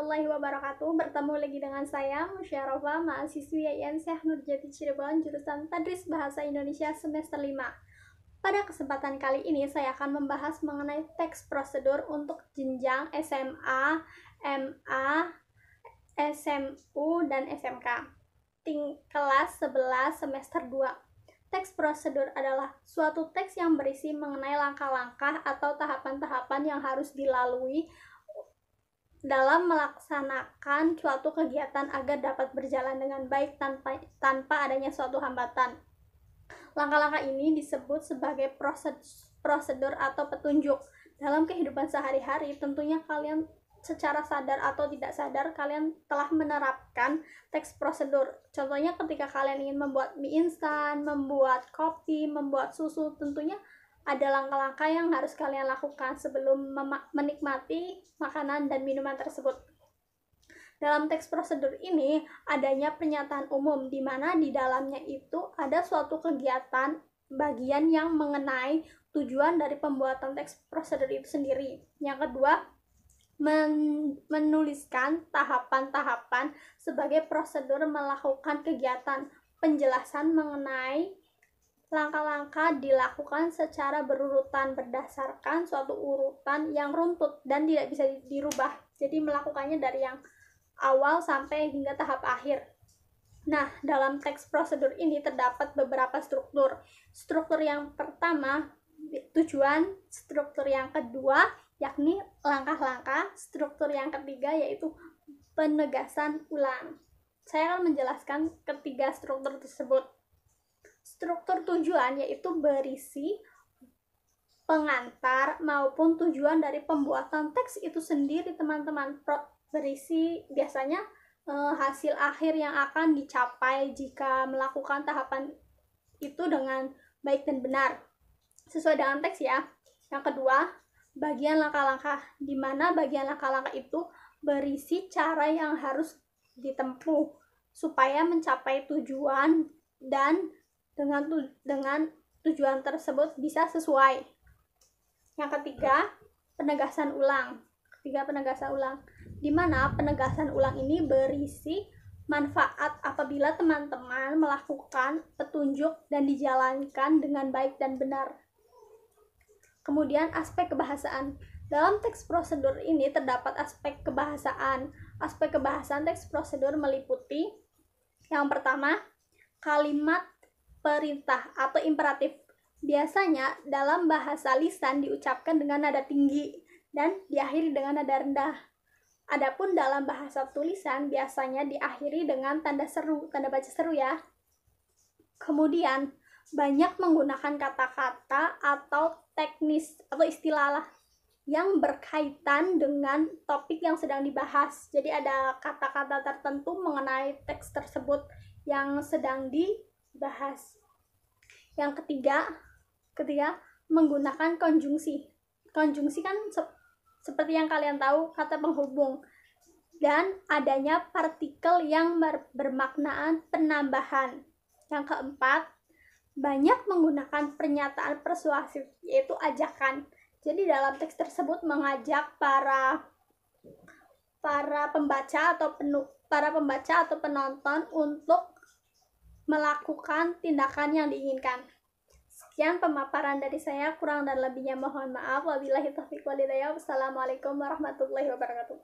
warahmatullahi wabarakatuh. Bertemu lagi dengan saya, Musyarofa, mahasiswi YIN Syekh Nurjati Cirebon, jurusan Tadris Bahasa Indonesia semester 5. Pada kesempatan kali ini, saya akan membahas mengenai teks prosedur untuk jenjang SMA, MA, SMU, dan SMK. Kelas 11 semester 2. Teks prosedur adalah suatu teks yang berisi mengenai langkah-langkah atau tahapan-tahapan yang harus dilalui dalam melaksanakan suatu kegiatan agar dapat berjalan dengan baik tanpa adanya suatu hambatan. Langkah-langkah ini disebut sebagai prosedur atau petunjuk. Dalam kehidupan sehari-hari, tentunya kalian secara sadar atau tidak sadar kalian telah menerapkan teks prosedur. Contohnya ketika kalian ingin membuat mie instan, membuat kopi, membuat susu, tentunya ada langkah-langkah yang harus kalian lakukan sebelum menikmati makanan dan minuman tersebut. Dalam teks prosedur ini adanya pernyataan umum di mana di dalamnya itu ada suatu kegiatan bagian yang mengenai tujuan dari pembuatan teks prosedur itu sendiri. Yang kedua, menuliskan tahapan-tahapan sebagai prosedur melakukan kegiatan. Penjelasan mengenai langkah-langkah dilakukan secara berurutan berdasarkan suatu urutan yang runtut dan tidak bisa dirubah. Jadi melakukannya dari yang awal sampai hingga tahap akhir. Nah, dalam teks prosedur ini terdapat beberapa struktur. Struktur yang pertama, tujuan. Struktur yang kedua, yakni langkah-langkah. Struktur yang ketiga, yaitu penegasan ulang. Saya akan menjelaskan ketiga struktur tersebut. Struktur tujuan yaitu berisi pengantar maupun tujuan dari pembuatan teks itu sendiri, teman-teman. Berisi biasanya hasil akhir yang akan dicapai jika melakukan tahapan itu dengan baik dan benar sesuai dengan teks ya. Yang kedua, bagian langkah-langkah, di mana bagian langkah-langkah itu berisi cara yang harus ditempuh supaya mencapai tujuan dan dengan tujuan tersebut bisa sesuai. Yang ketiga, penegasan ulang. Di mana penegasan ulang ini berisi manfaat apabila teman-teman melakukan petunjuk dan dijalankan dengan baik dan benar. Kemudian aspek kebahasaan. Dalam teks prosedur ini terdapat aspek kebahasaan. Aspek kebahasaan teks prosedur meliputi yang pertama, kalimat perintah atau imperatif. Biasanya dalam bahasa lisan diucapkan dengan nada tinggi dan diakhiri dengan nada rendah. Adapun dalam bahasa tulisan biasanya diakhiri dengan tanda baca seru ya. Kemudian banyak menggunakan kata-kata atau teknis atau istilah yang berkaitan dengan topik yang sedang dibahas. Jadi ada kata-kata tertentu mengenai teks tersebut yang sedang dibahas. Yang ketiga, menggunakan konjungsi. Konjungsi kan seperti yang kalian tahu, kata penghubung. Dan adanya partikel yang bermaknaan penambahan. Yang keempat, banyak menggunakan pernyataan persuasif, yaitu ajakan. Jadi dalam teks tersebut mengajak para pembaca atau penonton untuk melakukan tindakan yang diinginkan. Sekian pemaparan dari saya, kurang dan lebihnya mohon maaf. Wabillahi taufiq wal hidayah. Wassalamualaikum warahmatullahi wabarakatuh.